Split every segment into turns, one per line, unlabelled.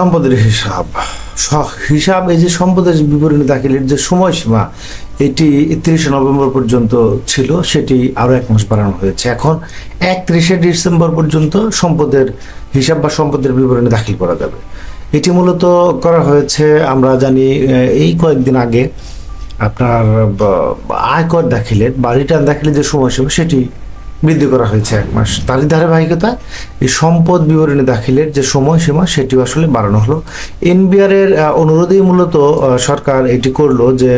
সম্পদের হিসাব হিসাব এই যে সম্পদের বিবরণী দাখিলের যে সময়সীমা এটি ৩০ নভেম্বর পর্যন্ত ছিল, সেটি আরো 1 মাস বাড়ানো হয়েছে। এখন 31 ডিসেম্বর পর্যন্ত সম্পদের হিসাব বা সম্পদের বিবরণী দাখিল করা যাবে। এটি মূলত করা হয়েছে, আমরা জানি এই কয়েকদিন আগে আপনার আয়কর দাখিলের বা রিটার্ন দাখিলের যে সময়সীমা সেটি বৃদ্ধি করা হয়েছে 1 মাস। তারই ধারাবাহিকতা এই সম্পদ বিবরণী দাখিলের যে সময়সীমা সেটি আসলে বাড়ানো হলো। এনবিআর এর অনুরোধেই মূলত সরকার এটি করলো যে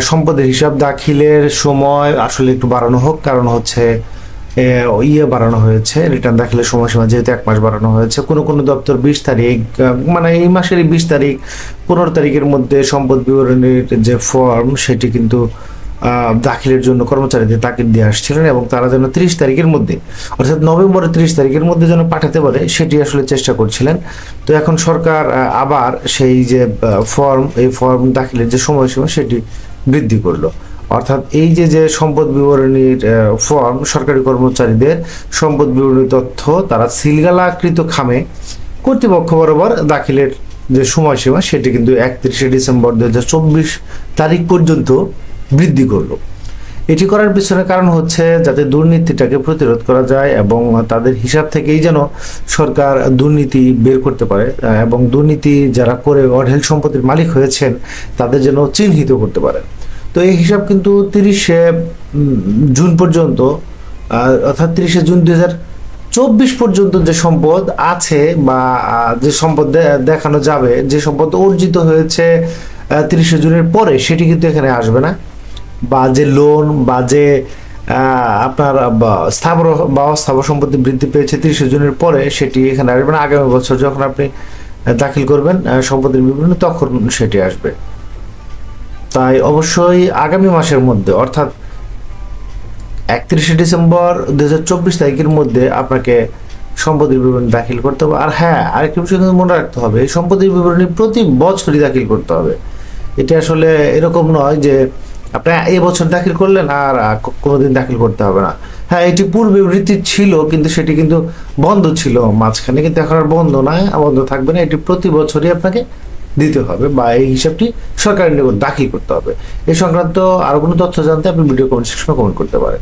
সম্পদের হিসাব দাখিলের সময় আসলে একটু বাড়ানো হোক, কারণ হচ্ছে বাড়ানো হয়েছে রিটার্ন দাখিলের সময়সীমা যেহেতু 1 মাস বাড়ানো হয়েছে। কোনো দপ্তর 20 তারিখ মানে এই মাসের 20 তারিখ 15 তারিখের মধ্যে সম্পদ বিবরণীর যে ফর্ম সেটি কিন্তু দাখিলের জন্য কর্মচারীদের তাগিদ দিয়ে আসছিলেন এবং তারা যেন 30 তারিখের মধ্যে অর্থাৎ নভেম্বরের 30 তারিখের মধ্যে যেন পাঠাতে পারে সেটি আসলে চেষ্টা করছিলেন। তো এখন সরকার আবার সেই যে এই ফর্ম দাখিলের যে সময়সীমা সেটি বৃদ্ধি করলো। অর্থাৎ এই যে সম্পদ বিবরণীর ফর্ম সরকারি কর্মচারীদের সম্পদ বিবরণী তথ্য তারা সিলগালাকৃত খামে কর্তৃপক্ষ বরাবর দাখিলের যে সময়সীমা সেটি কিন্তু 31 ডিসেম্বর 2024 তারিখ পর্যন্ত বৃদ্ধি করলো। এটি করার পিছনে কারণ হচ্ছে যাতে দুর্নীতিটাকে প্রতিরোধ করা যায় এবং তাদের হিসাব থেকেই যেন সরকার দুর্নীতি বের করতে পারে এবং দুর্নীতি যারা করে অঢেল সম্পত্তির মালিক হয়েছেন তাদের যেন চিহ্নিত করতে পারে। তো এই হিসাব কিন্তু 30 জুন পর্যন্ত অর্থাৎ 30 জুন 2024 পর্যন্ত যে সম্পদ আছে বা যে সম্পদ দেখানো যাবে, যে সম্পদ অর্জিত হয়েছে 30 জুনের পরে সেটি কিন্তু এখানে আসবে না, বা যে লোন বা যে আপনার স্থাবর বা অস্থাবর সম্পত্তি বৃদ্ধি পেয়েছে 30 জুনের পরে সেটি এখানে আসবে না। আগামী বছর যখন আপনি দাখিল করবেন সম্পদের বিবরণী তখন সেটি আসবে। তাই অবশ্যই আগামী মাসের মধ্যে অর্থাৎ 31 ডিসেম্বর 2024 তারিখের মধ্যে আপনাকে সম্পদের বিবরণী দাখিল করতে হবে। আর হ্যাঁ, আরেকটি বিষয় কিন্তু মনে রাখতে হবে, এই সম্পদের বিবরণী প্রতি বছরই দাখিল করতে হবে। এটা আসলে এরকম নয় যে আপনি এই বছর দাখিল করলেন আর কোনোদিন দাখিল করতে হবে না। হ্যাঁ, এটি পূর্বে রীতি ছিল কিন্তু সেটি কিন্তু বন্ধ ছিল মাঝখানে, কিন্তু এখন আর বন্ধ নয়, বন্ধ থাকবে না। এটি প্রতি বছরই আপনাকে দিতে হবে বা এই হিসাবটি সরকারের নিকট দাখিল করতে হবে। এই সংক্রান্ত আরো কোনো তথ্য জানতে আপনি ভিডিও কমেন্ট সেকশনে কমেন্ট করতে পারেন।